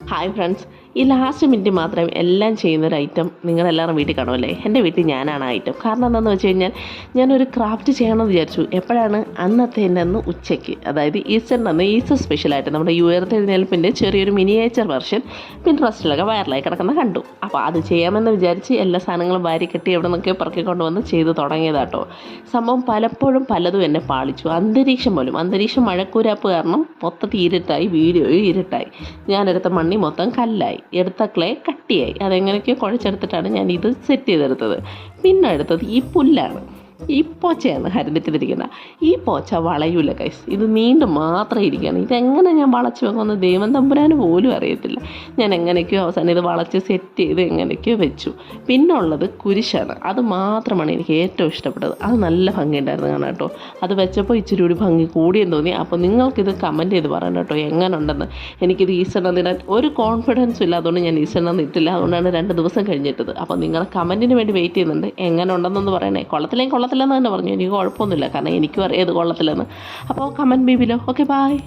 Hi friends, ഈ last minute മാത്രം എല്ലാം ചെയ്യുന്നൊരു ഐറ്റം നിങ്ങളെല്ലാവരും വീട്ടിൽ കാണുമല്ലേ? എൻ്റെ വീട്ടിൽ ഞാനാണ് ആ ഐറ്റം. കാരണം എന്താണെന്ന് വെച്ച് കഴിഞ്ഞാൽ ഞാനൊരു ക്രാഫ്റ്റ് ചെയ്യണമെന്ന് വിചാരിച്ചു. എപ്പോഴാണ്? അന്നത്തെ എൻ്റെ അന്ന് ഉച്ചയ്ക്ക്, അതായത് ഈസ്റ്ററിൻ്റെ അന്ന്, ഈസ്റ്റർ സ്പെഷ്യലായിട്ട് നമ്മുടെ ഉയർത്തെഴുന്നേൽപ്പിൻ്റെ ചെറിയൊരു മിനിയേച്ചർ വെർഷൻ പിൻട്രസ്റ്റിലൊക്കെ വൈറലായി കിടക്കുന്ന കണ്ടു. അപ്പോൾ അത് ചെയ്യാമെന്ന് വിചാരിച്ച് എല്ലാ സാധനങ്ങളും വാരി കെട്ടി എവിടെ നിന്നൊക്കെ പറക്കിക്കൊണ്ട് വന്ന് ചെയ്ത് തുടങ്ങിയതാട്ടോ. സംഭവം പലപ്പോഴും പലതും എന്നെ പാളിച്ചു. അന്തരീക്ഷം മഴക്കൂരാപ്പ് കാരണം മൊത്തത്തിൽ ഇരുട്ടായി, വീഡിയോയും ഇരുട്ടായി. ഞാനെടുത്ത മണ്ണി മൊത്തം കല്ലായി, എടുത്ത ക്ലേ കട്ടിയായി. അതെങ്ങനെയൊക്കെയോ കുഴച്ചെടുത്തിട്ടാണ് ഞാൻ ഇത് സെറ്റ് ചെയ്തെടുത്തത്. പിന്നെ എടുത്തത് ഈ പുല്ലാണ്, ഈ പോച്ചയാണ് ഹരിതിട്ടിരിക്കുന്നത്. ഈ പോച്ച വളയൂല ഗൈസ്, ഇത് നീണ്ട് മാത്രമേ ഇരിക്കുകയാണ്. ഇതെങ്ങനെ ഞാൻ വളച്ച് വെക്കുമെന്ന് ദൈവം തമ്പുരാന് പോലും അറിയത്തില്ല. ഞാൻ എങ്ങനെയൊക്കെയോ അവസാനം ഇത് വളച്ച് സെറ്റ് ചെയ്ത് എങ്ങനെയൊക്കെയോ വെച്ചു. പിന്നെ ഉള്ളത് കുരിശാണ്. അത് മാത്രമാണ് എനിക്ക് ഏറ്റവും ഇഷ്ടപ്പെട്ടത്. അത് നല്ല ഭംഗിയുണ്ടായിരുന്നു കാണാൻ കേട്ടോ. അത് വെച്ചപ്പോൾ ഇച്ചിരി കൂടി ഭംഗി കൂടിയെന്ന് തോന്നി. അപ്പോൾ നിങ്ങൾക്കിത് കമൻറ്റ് ചെയ്ത് പറയണം കേട്ടോ, എങ്ങനെ ഉണ്ടെന്ന്. എനിക്കിത് ഈസ്റ്ററിന് ഇടാൻ ഒരു കോൺഫിഡൻസും ഇല്ല, അതുകൊണ്ട് ഞാൻ ഈസ്റ്ററിന് ഇട്ടില്ല. അതുകൊണ്ടാണ് 2 ദിവസം കഴിഞ്ഞിട്ടത്. അപ്പോൾ നിങ്ങളെ കമൻറ്റിന് വേണ്ടി വെയിറ്റ് ചെയ്യുന്നുണ്ട്. എങ്ങനെ ഉണ്ടെന്നൊന്ന് പറയണേ. കൊള്ളത്തില്ലെന്ന് തന്നെ പറഞ്ഞു. എനിക്ക് കുഴപ്പമൊന്നുമില്ല, കാരണം എനിക്കും അറിയാം ഇത് കൊള്ളത്തില്ലെന്ന്. അപ്പോൾ comment be below. Okay, by.